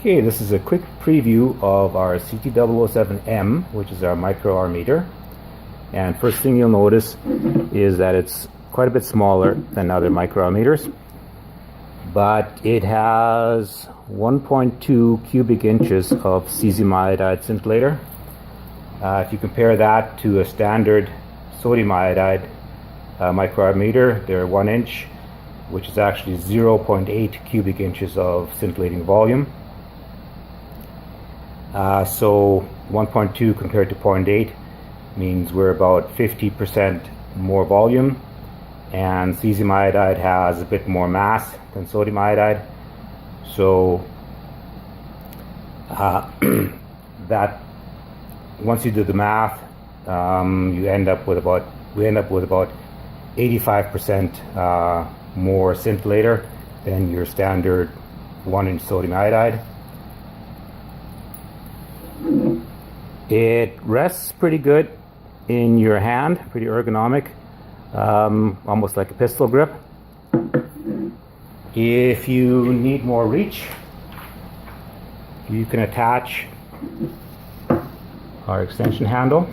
Okay, this is a quick preview of our CT007-M, which is our microR meter. And first thing you'll notice is that it's quite a bit smaller than other microR meters, but it has 1.2 cubic inches of cesium iodide scintillator. If you compare that to a standard sodium iodide microR meter, they're 1 inch, which is actually 0.8 cubic inches of scintillating volume. So 1.2 compared to 0.8 means we're about 50% more volume, and cesium iodide has a bit more mass than sodium iodide. So that once you do the math, we end up with about 85% more scintillator than your standard 1 inch sodium iodide. It rests pretty good in your hand, pretty ergonomic, almost like a pistol grip. If you need more reach, you can attach our extension handle.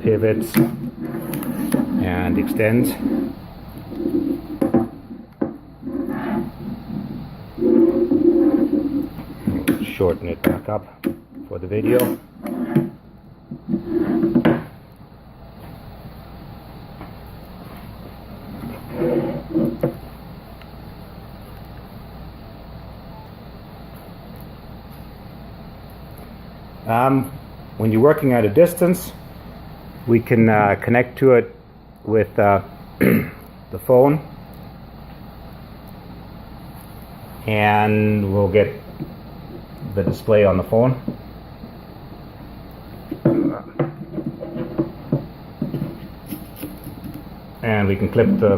Pivots and extends. Shorten it back up for the video. When you're working at a distance, we can connect to it with the phone, and we'll get the display on the phone. And we can clip the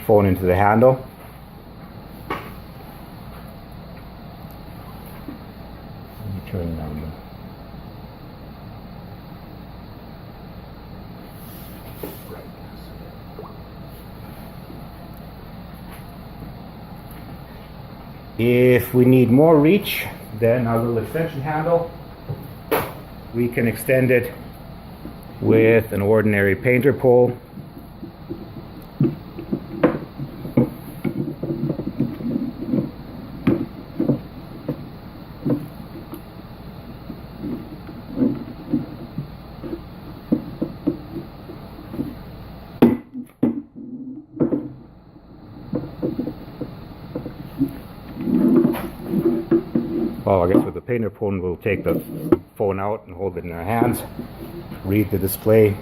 phone into the handle. Let me turn down the If we need more reach, then our little extension handle, we can extend it with an ordinary painter pole. Well, I guess with the painter pole, we'll take the phone out and hold it in our hands, read the display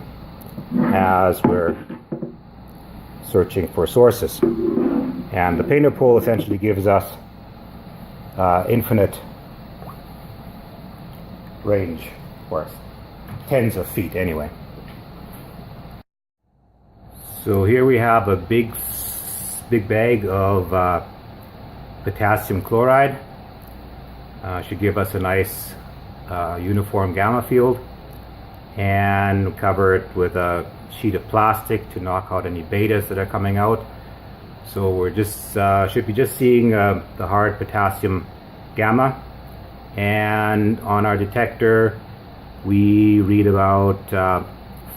as we're searching for sources. And the painter pole essentially gives us infinite range, or tens of feet anyway. So here we have a big bag of potassium chloride. Should give us a nice uniform gamma field, and cover it with a sheet of plastic to knock out any betas that are coming out. So we're just should be just seeing the hard potassium gamma, and on our detector we read about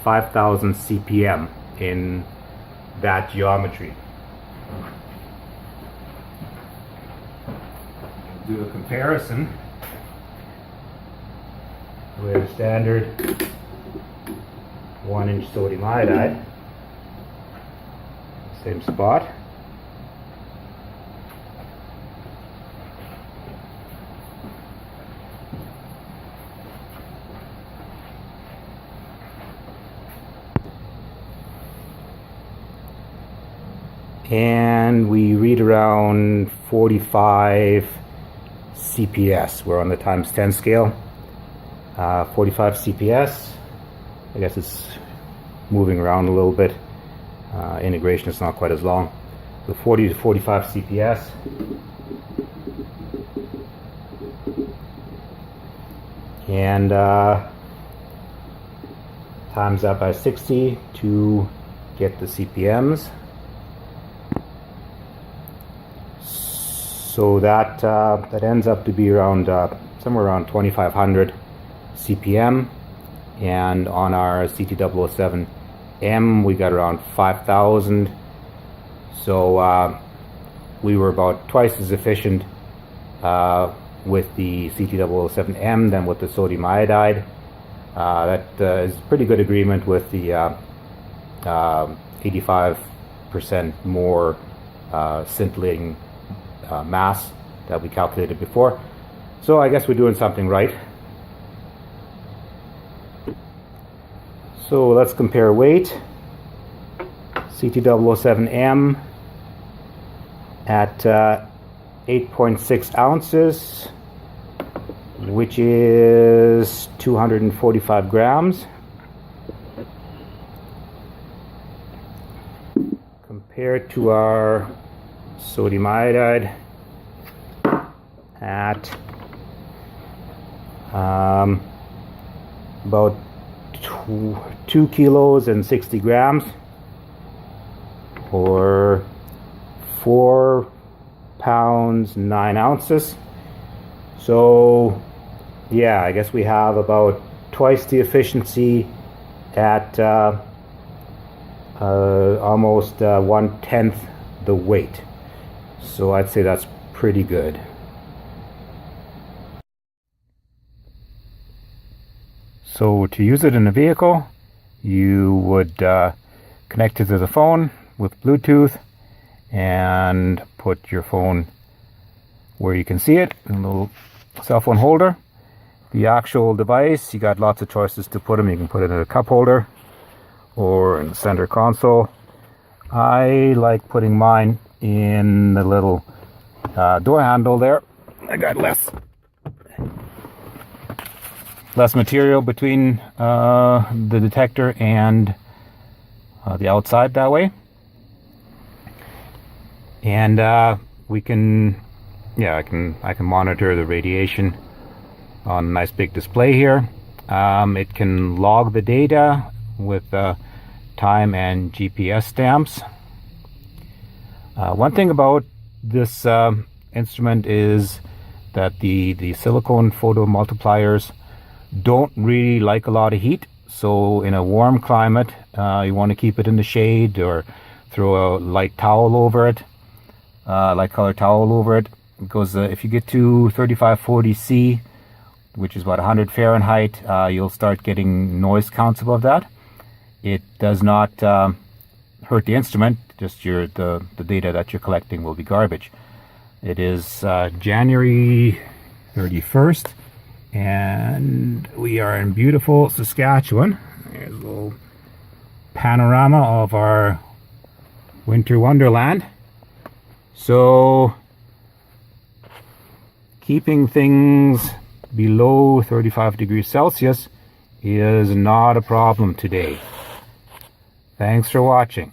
5,000 CPM in that geometry. Do a comparison with standard 1 inch sodium iodide, same spot. And we read around 45 CPS. We're on the times 10 scale. 45 CPS. I guess it's moving around a little bit. Integration is not quite as long. So 40 to 45 CPS. And times that by 60 to get the CPMs. So that ends up to be around somewhere around 2,500 CPM, and on our CT007-M we got around 5,000. So we were about twice as efficient with the CT007-M than with the sodium iodide. That is pretty good agreement with the 85% more scintillating mass that we calculated before. So I guess we're doing something right. So let's compare weight. CT007-M at 8.6 ounces, which is 245 grams. Compared to our sodium iodide at about 2 kilos and 60 grams, or 4 pounds 9 ounces. So yeah, I guess we have about twice the efficiency at almost 1/10 the weight. So I'd say that's pretty good. So to use it in a vehicle, you would connect it to the phone with Bluetooth and put your phone where you can see it, in a little cell phone holder. The actual device, you got lots of choices to put them. You can put it in a cup holder or in the center console. I like putting mine in the little door handle there. I got less material between the detector and the outside that way. And we can, I can monitor the radiation on a nice big display here. It can log the data with time and GPS stamps. One thing about this instrument is that the silicone photo multipliers don't really like a lot of heat. So in a warm climate, you want to keep it in the shade or throw a light towel over it, light color towel over it. Because if you get to 3540 C, which is about 100 Fahrenheit, you'll start getting noise counts above that. It does not hurt the instrument, just the data that you're collecting will be garbage. It is January 31st, and we are in beautiful Saskatchewan. There's a little panorama of our winter wonderland. So keeping things below 35 degrees Celsius is not a problem today. Thanks for watching.